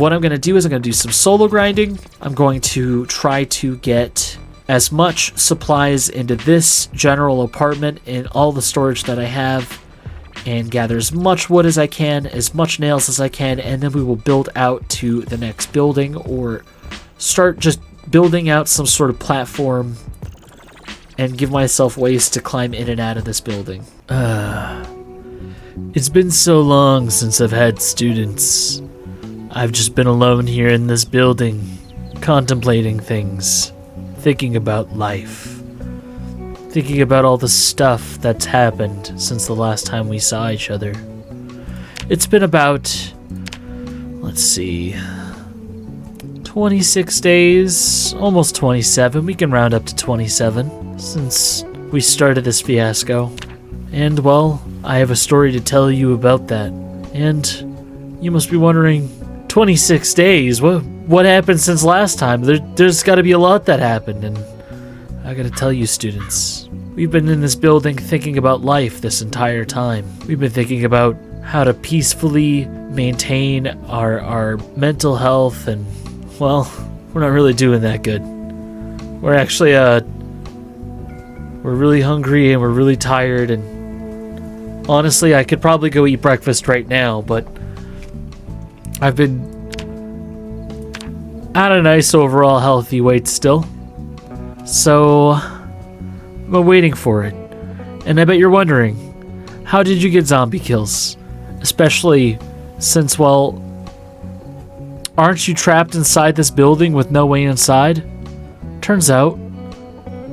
what I'm going to do is I'm going to do some solo grinding. I'm going to try to get as much supplies into this general apartment and all the storage that I have, and gather as much wood as I can, as much nails as I can, and then we will build out to the next building, or start just building out some sort of platform and give myself ways to climb in and out of this building. It's been so long since I've had students. I've just been alone here in this building, contemplating things, thinking about life, thinking about all the stuff that's happened since the last time we saw each other. It's been about, let's see, 26 days, almost 27. We can round up to 27 since we started this fiasco. And, well, I have a story to tell you about that. And you must be wondering, 26 days? What happened since last time? There's got to be a lot that happened, and I gotta tell you, students, we've been in this building thinking about life this entire time. We've been thinking about how to peacefully maintain our mental health, and, well, we're not really doing that good. We're actually, we're really hungry and we're really tired, and honestly, I could probably go eat breakfast right now, but I've been at a nice overall healthy weight still. So, I'm waiting for it. And I bet you're wondering, how did you get zombie kills? Especially since, well, aren't you trapped inside this building with no way inside? Turns out,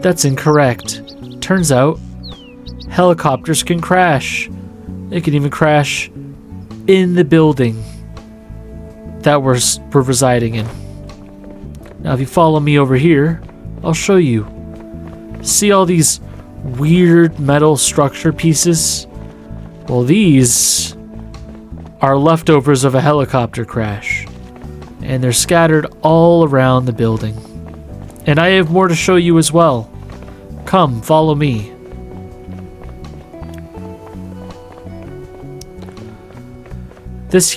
that's incorrect. Turns out, helicopters can crash. They can even crash in the building that we're residing in. Now, if you follow me over here, I'll show you. See all these weird metal structure pieces? Well, these are leftovers of a helicopter crash, and they're scattered all around the building. And I have more to show you as well. Come, follow me. This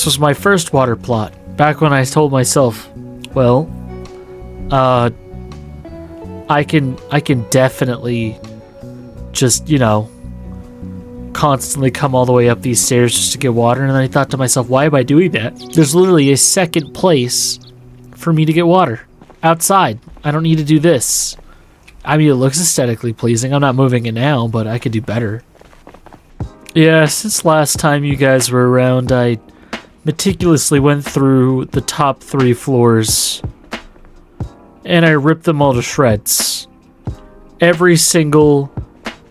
was my first water plot. Back when I told myself, well, I can definitely just, constantly come all the way up these stairs just to get water. And then I thought to myself, why am I doing that? There's literally a second place for me to get water outside. I don't need to do this. I mean, it looks aesthetically pleasing. I'm not moving it now, but I could do better. Yeah, since last time you guys were around, I meticulously went through the top 3 floors and I ripped them all to shreds. Every single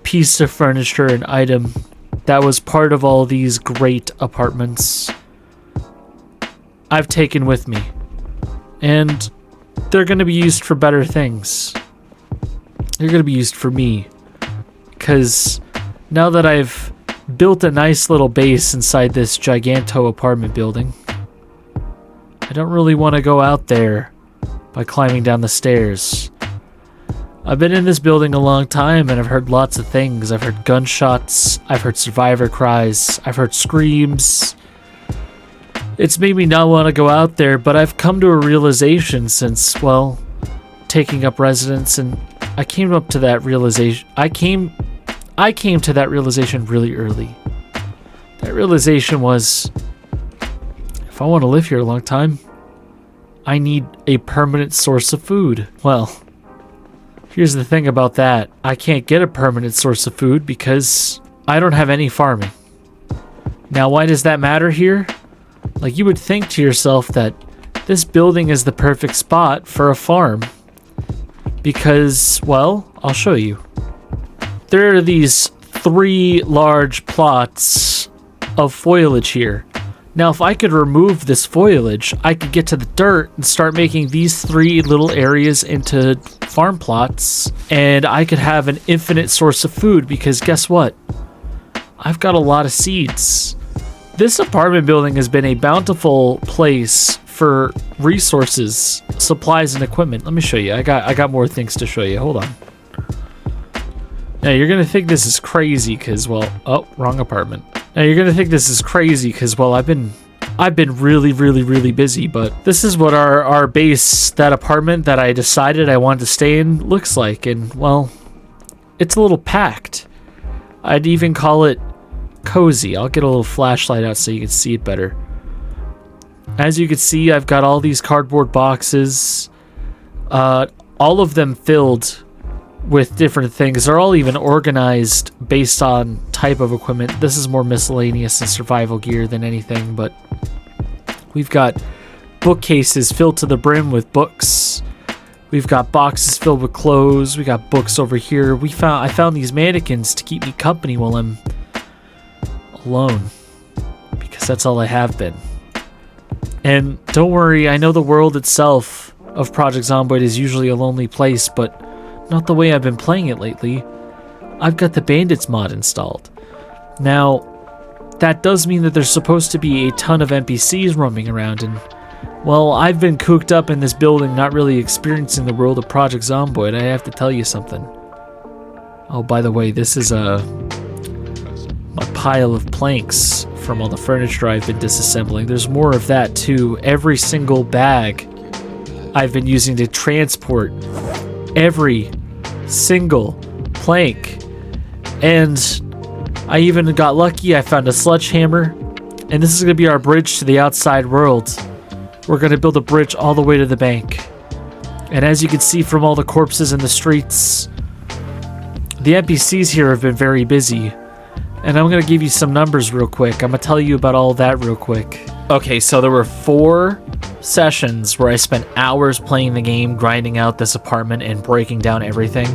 piece of furniture and item that was part of all these great apartments, I've taken with me. And they're going to be used for better things. They're going to be used for me. Because now that I've built a nice little base inside this giganto apartment building, I don't really want to go out there by climbing down the stairs. I've been in this building a long time and I've heard lots of things. I've heard gunshots, I've heard survivor cries, I've heard screams. It's made me not want to go out there, but I've come to a realization since, well, taking up residence, and I came to that realization really early. That realization was, if I want to live here a long time, I need a permanent source of food. Well, here's the thing about that. I can't get a permanent source of food because I don't have any farming. Now, why does that matter here? Like, you would think to yourself that this building is the perfect spot for a farm. Because, well, I'll show you. There are these 3 large plots of foliage here. Now, if I could remove this foliage, I could get to the dirt and start making these 3 little areas into farm plots, and I could have an infinite source of food, because guess what? I've got a lot of seeds. This apartment building has been a bountiful place for resources, supplies, and equipment. Let me show you. I got more things to show you. Hold on. Now, you're going to think this is crazy because, well, oh, wrong apartment. Now, you're going to think this is crazy because, well, I've been I've been really busy, but this is what our base, that apartment that I decided I wanted to stay in, looks like. And, well, it's a little packed. I'd even call it cozy. I'll get a little flashlight out so you can see it better. As you can see, I've got all these cardboard boxes, all of them filled with different things. They're all even organized based on type of equipment. This is more miscellaneous and survival gear than anything, but we've got bookcases filled to the brim with books. We've got boxes filled with clothes. We got books over here. I found these mannequins to keep me company while I'm alone, because that's all I have been. And don't worry, I know the world itself of Project Zomboid is usually a lonely place, but not the way I've been playing it lately. I've got the Bandits mod installed. Now, that does mean that there's supposed to be a ton of NPCs roaming around, and, well, I've been cooped up in this building, not really experiencing the world of Project Zomboid. I have to tell you something. Oh, by the way, this is my pile of planks from all the furniture I've been disassembling. There's more of that too. Every single bag I've been using to transport every single plank. And I even got lucky. I found a sledgehammer, and this is going to be our bridge to the outside world. We're going to build a bridge all the way to the bank. And as you can see from all the corpses in the streets, the NPCs here have been very busy. And I'm going to give you some numbers real quick. I'm going to tell you about all that real quick. Okay, so there were 4 sessions where I spent hours playing the game, grinding out this apartment, and breaking down everything.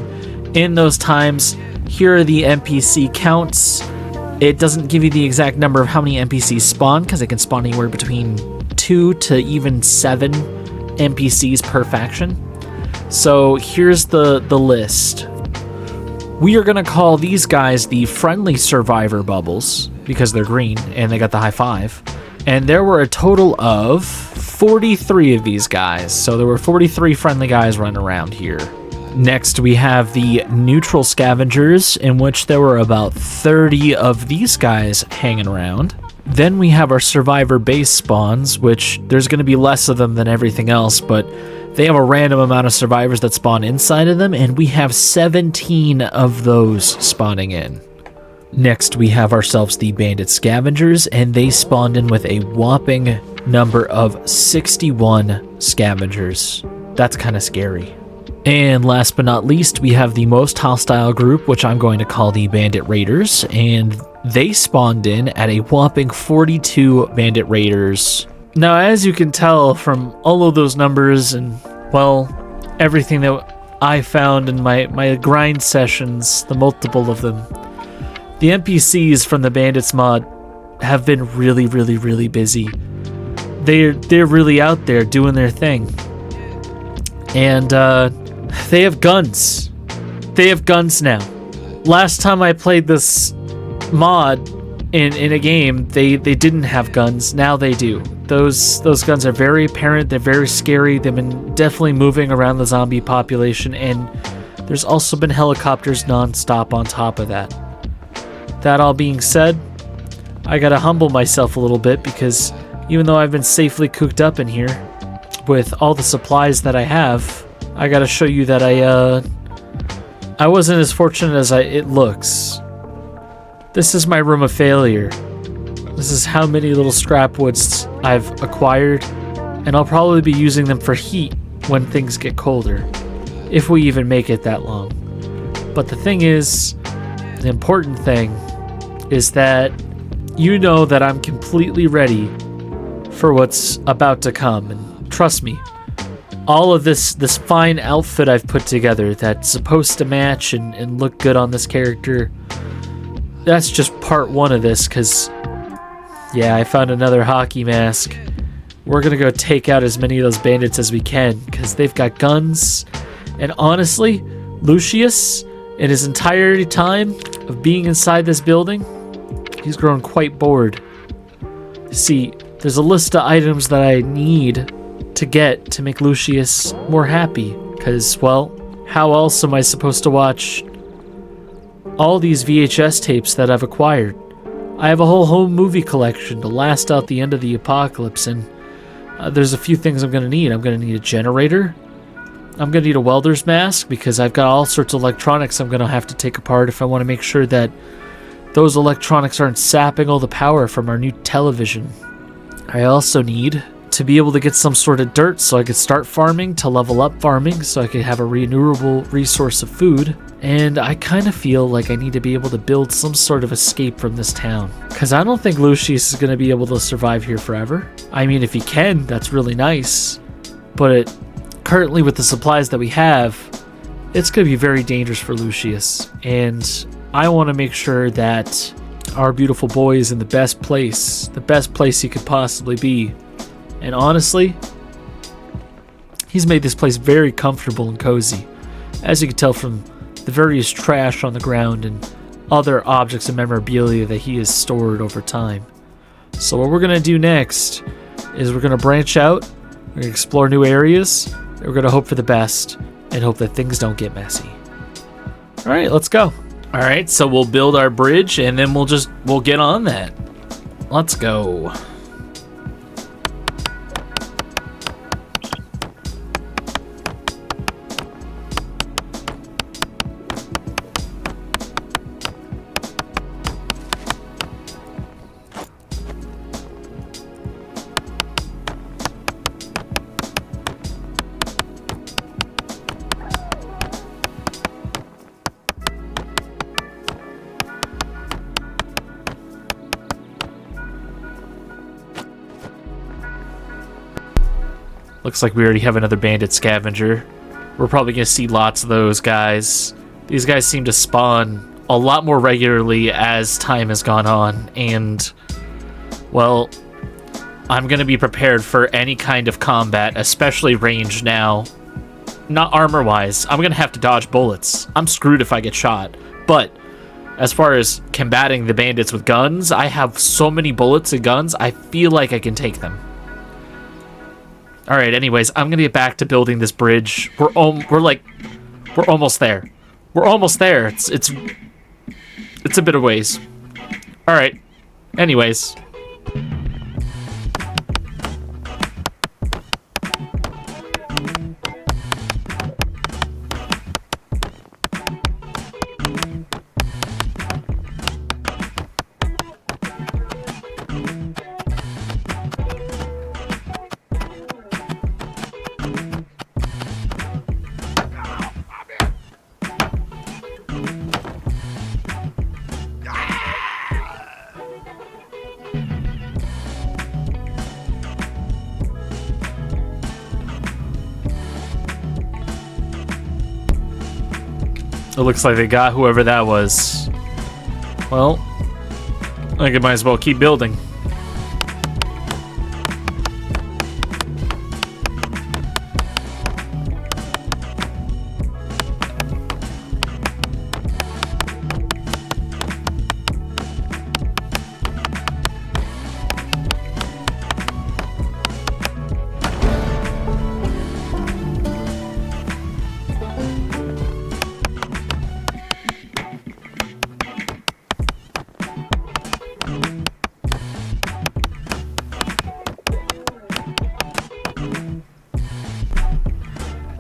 In those times, here are the NPC counts. It doesn't give you the exact number of how many NPCs spawn, because it can spawn anywhere between 2 to even 7 NPCs per faction. So here's the list. We are going to call these guys the friendly survivor bubbles, because they're green and they got the high five. And there were a total of 43 of these guys. So there were 43 friendly guys running around here. Next, we have the neutral scavengers, in which there were about 30 of these guys hanging around. Then we have our survivor base spawns, which there's going to be less of them than everything else, but they have a random amount of survivors that spawn inside of them, and we have 17 of those spawning in. Next, we have ourselves the Bandit Scavengers, and they spawned in with a whopping number of 61 scavengers. That's kind of scary. And last but not least, we have the most hostile group, which I'm going to call the Bandit Raiders, and they spawned in at a whopping 42 Bandit Raiders. Now, as you can tell from all of those numbers and, well, everything that I found in my grind sessions, the multiple of them, the NPCs from the Bandits mod have been really busy. They're really out there doing their thing. And they have guns. They have guns now. Last time I played this mod in a game, they didn't have guns. Now they do. Those guns are very apparent. They're very scary. They've been definitely moving around the zombie population, and there's also been helicopters non-stop on top of that. That all being said, I gotta humble myself a little bit, because even though I've been safely cooped up in here with all the supplies that I have, I gotta show you that I wasn't as fortunate as it looks. This is my room of failure. This is how many little scrap woods I've acquired, and I'll probably be using them for heat when things get colder, if we even make it that long. But the thing is, the important thing is that you know that I'm completely ready for what's about to come, and trust me, all of this fine outfit I've put together that's supposed to match and look good on this character, that's just part 1 of this, because yeah, I found another hockey mask. We're gonna go take out as many of those bandits as we can, because they've got guns. And honestly, Lucius, in his entire time of being inside this building, he's grown quite bored. See, there's a list of items that I need to get to make Lucius more happy, because, well, how else am I supposed to watch all these VHS tapes that I've acquired? I have a whole home movie collection to last out the end of the apocalypse, and there's a few things I'm going to need. I'm going to need a generator. I'm going to need a welder's mask because I've got all sorts of electronics I'm going to have to take apart if I want to make sure that those electronics aren't sapping all the power from our new television. I also need to be able to get some sort of dirt so I could start farming, to level up farming so I could have a renewable resource of food. And I kind of feel like I need to be able to build some sort of escape from this town, because I don't think Lucius is going to be able to survive here forever. I mean, if he can, that's really nice, but currently with the supplies that we have, it's going to be very dangerous for Lucius, and I want to make sure that our beautiful boy is in the best place he could possibly be. And honestly, he's made this place very comfortable and cozy, as you can tell from the various trash on the ground and other objects and memorabilia that he has stored over time. So what we're going to do next is we're going to branch out, we're going to explore new areas, and we're going to hope for the best and hope that things don't get messy. All right, let's go. All right, so we'll build our bridge and then we'll get on that. Let's go. Looks like we already have another bandit scavenger. We're probably going to see lots of those guys. These guys seem to spawn a lot more regularly as time has gone on, and, well, I'm going to be prepared for any kind of combat, especially range now. Not armor-wise. I'm going to have to dodge bullets. I'm screwed if I get shot. But as far as combating the bandits with guns, I have so many bullets and guns, I feel like I can take them. Alright, anyways, I'm gonna get back to building this bridge. We're almost there. We're almost there. It's a bit of ways. Alright. Anyways. It looks like they got whoever that was. Well, I think I might as well keep building.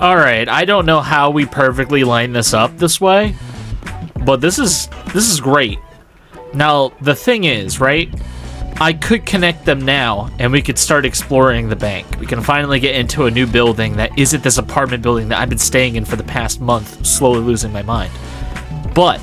Alright, I don't know how we perfectly line this up this way, but this is great. Now, the thing is, right, I could connect them now, and we could start exploring the bank. We can finally get into a new building that isn't this apartment building that I've been staying in for the past month, slowly losing my mind. But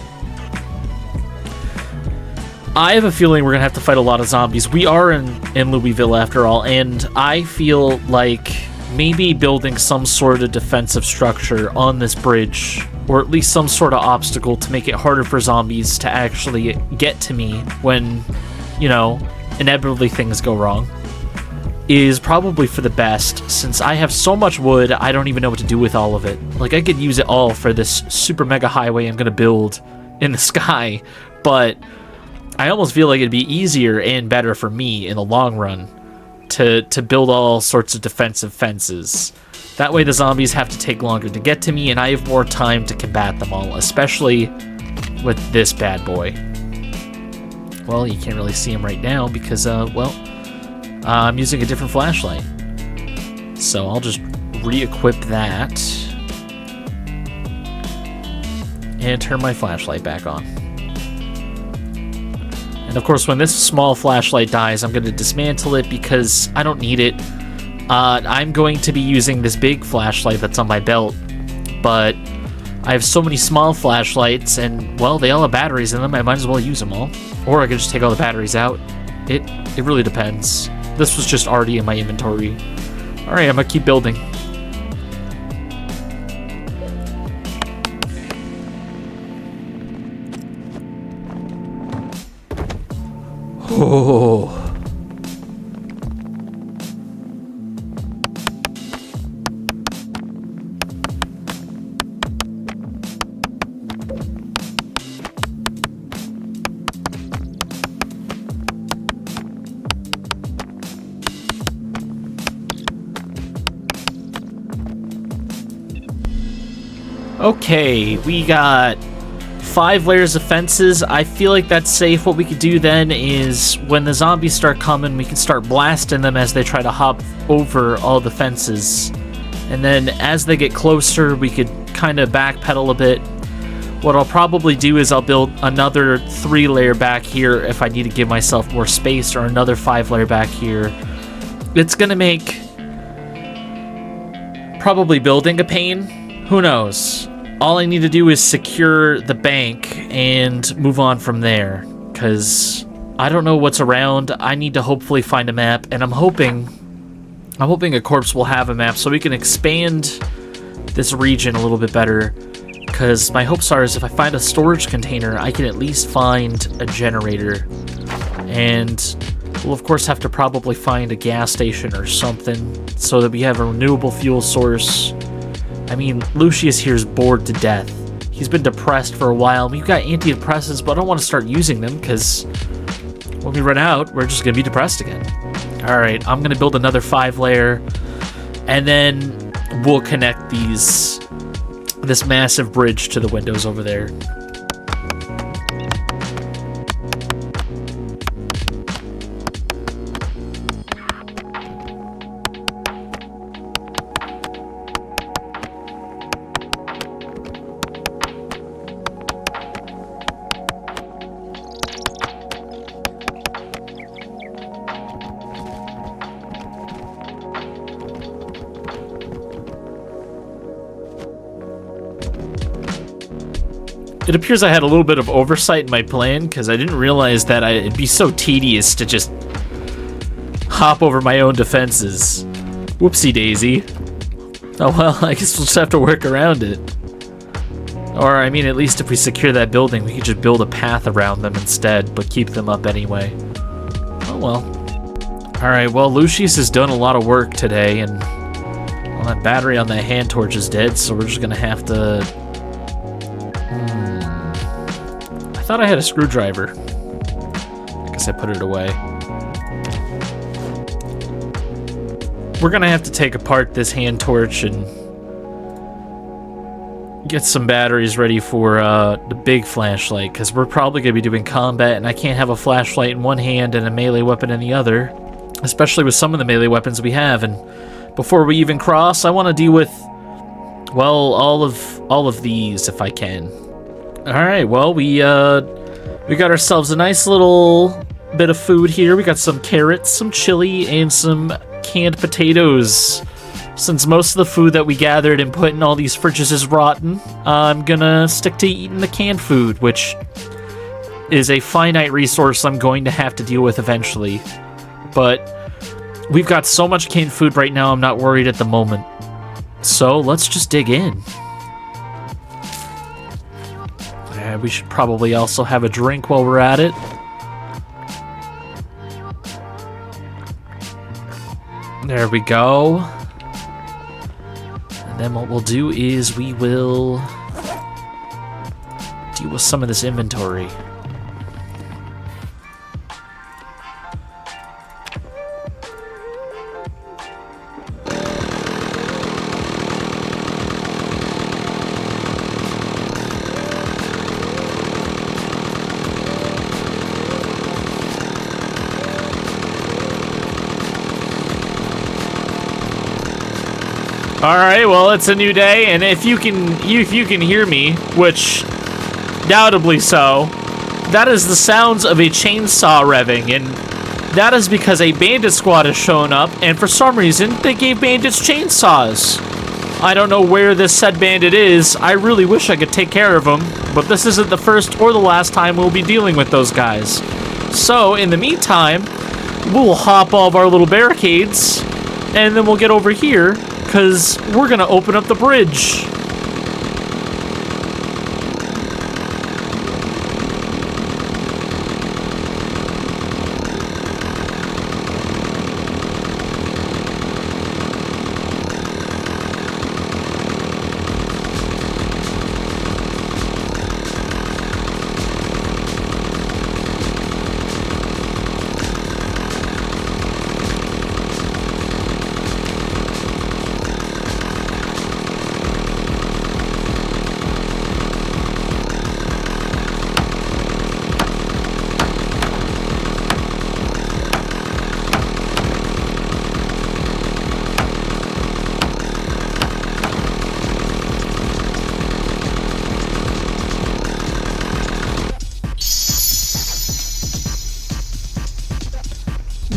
I have a feeling we're going to have to fight a lot of zombies. We are in Louisville, after all, and I feel like maybe building some sort of defensive structure on this bridge, or at least some sort of obstacle to make it harder for zombies to actually get to me when, you know, inevitably things go wrong, is probably for the best, since I have so much wood, I don't even know what to do with all of it. Like, I could use it all for this super mega highway I'm going to build in the sky, but I almost feel like it'd be easier and better for me in the long run to build all sorts of defensive fences. That way the zombies have to take longer to get to me, and I have more time to combat them all, especially with this bad boy. Well, you can't really see him right now because, I'm using a different flashlight. So I'll just re-equip that and turn my flashlight back on. And of course, when this small flashlight dies, I'm going to dismantle it because I don't need it. I'm going to be using this big flashlight that's on my belt, but I have so many small flashlights, and, well, they all have batteries in them. I might as well use them all. Or I could just take all the batteries out. It really depends. This was just already in my inventory. Alright, I'm gonna keep building. Oh. Okay, we got 5 layers of fences. I feel like that's safe. What we could do then is when the zombies start coming, we can start blasting them as they try to hop over all the fences. And then as they get closer, we could kind of backpedal a bit. What I'll probably do is I'll build another 3-layer back here if I need to give myself more space, or another 5-layer back here. It's gonna make probably building a pain. Who knows? All I need to do is secure the bank and move on from there, because I don't know what's around. I need to hopefully find a map, and I'm hoping a corpse will have a map so we can expand this region a little bit better, because my hopes are is if I find a storage container, I can at least find a generator, and we'll of course have to probably find a gas station or something so that we have a renewable fuel source. I mean, Lucius here is bored to death. He's been depressed for a while. We've got antidepressants, but I don't want to start using them because when we run out, we're just going to be depressed again. All right, I'm going to build another 5-layer, and then we'll connect this massive bridge to the windows over there. It appears I had a little bit of oversight in my plan, because I didn't realize that it'd be so tedious to just hop over my own defenses. Whoopsie daisy. Oh well, I guess we'll just have to work around it. Or, I mean, at least if we secure that building, we could just build a path around them instead, but keep them up anyway. Oh well. Alright, well, Lucius has done a lot of work today, and well, that battery on that hand torch is dead, so we're just gonna have to... I thought I had a screwdriver. I guess I put it away. We're gonna have to take apart this hand torch and get some batteries ready for the big flashlight, because we're probably gonna be doing combat, and I can't have a flashlight in one hand and a melee weapon in the other, especially with some of the melee weapons we have. And before we even cross, I want to deal with, well, all of these if I can. All right, well, we got ourselves a nice little bit of food here. We got some carrots, some chili, and some canned potatoes. Since most of the food that we gathered and put in all these fridges is rotten, I'm gonna stick to eating the canned food, which is a finite resource I'm going to have to deal with eventually. But we've got so much canned food right now, I'm not worried at the moment. So let's just dig in. We should probably also have a drink while we're at it. There we go. And then what we'll do is we will deal with some of this inventory. All right, well, it's a new day, and if you can hear me, which doubtably so, that is the sounds of a chainsaw revving, and that is because a bandit squad has shown up, and for some reason, they gave bandits chainsaws. I don't know where this said bandit is. I really wish I could take care of him, but this isn't the first or the last time we'll be dealing with those guys. So, in the meantime, we'll hop all of our little barricades, and then we'll get over here, because we're going to open up the bridge.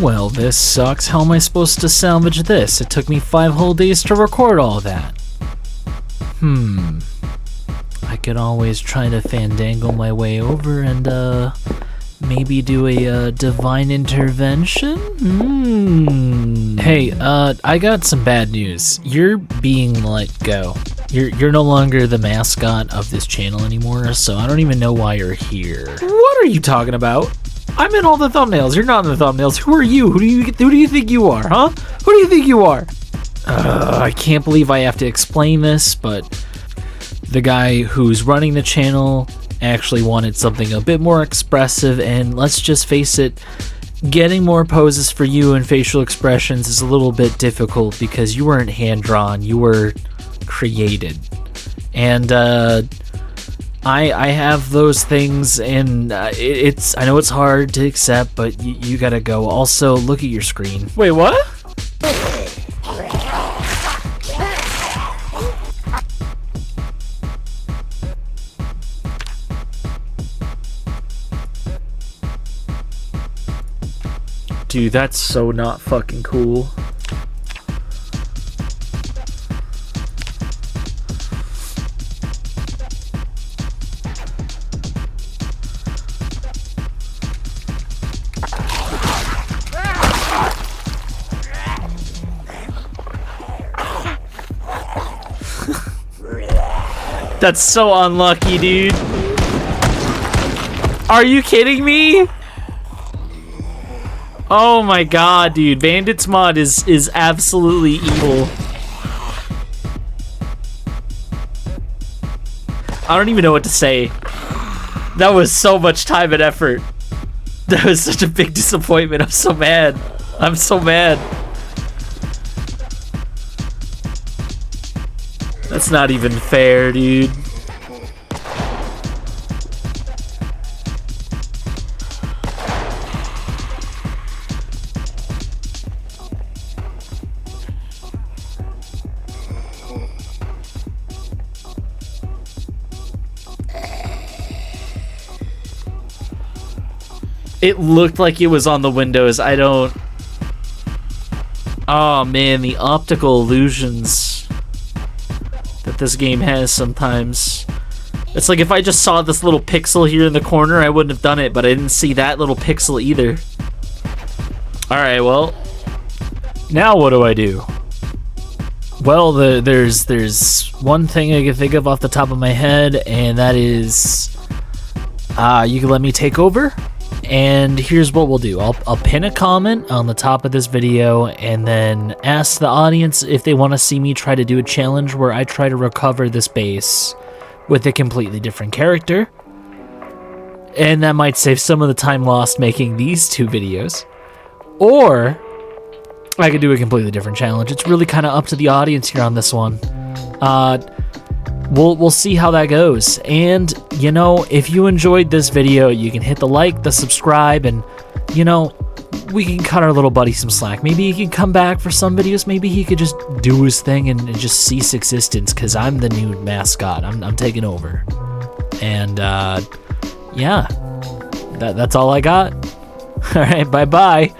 Well, this sucks. How am I supposed to salvage this? It took me 5 whole days to record all that. I could always try to fandangle my way over and, maybe do a, divine intervention? Hey, I got some bad news. You're being let go. You're no longer the mascot of this channel anymore, so I don't even know why you're here. What are you talking about? I'm in all the thumbnails. You're not in the thumbnails. Who are you? Who do you think you are, huh? Who do you think you are? I can't believe I have to explain this, but the guy who's running the channel actually wanted something a bit more expressive, and let's just face it, getting more poses for you and facial expressions is a little bit difficult because you weren't hand-drawn, you were created. And, I have those things, and I know it's hard to accept, but you gotta go. Also, look at your screen. Wait, what? Dude, that's so not fucking cool. That's so unlucky, dude. Are you kidding me? Oh my god, dude. Bandit's mod is absolutely evil. I don't even know what to say. That was so much time and effort. That was such a big disappointment. I'm so mad. I'm so mad. That's not even fair, dude. It looked like it was on the windows. I don't... Oh man, the optical illusions that this game has sometimes. It's like if I just saw this little pixel here in the corner, I wouldn't have done it, but I didn't see that little pixel either. Alright, well, now what do I do? Well, there's one thing I can think of off the top of my head, and that is, you can let me take over. And here's what we'll do. I'll pin a comment on the top of this video and then ask the audience if they want to see me try to do a challenge where I try to recover this base with a completely different character. And that might save some of the time lost making these 2 videos. Or I could do a completely different challenge. It's really kind of up to the audience here on this one. We'll see how that goes. And, you know, if you enjoyed this video, you can hit the like, the subscribe, and, you know, we can cut our little buddy some slack. Maybe he could come back for some videos. Maybe he could just do his thing and just cease existence, because I'm the new mascot. I'm taking over. And yeah, that's all I got. All right, bye-bye.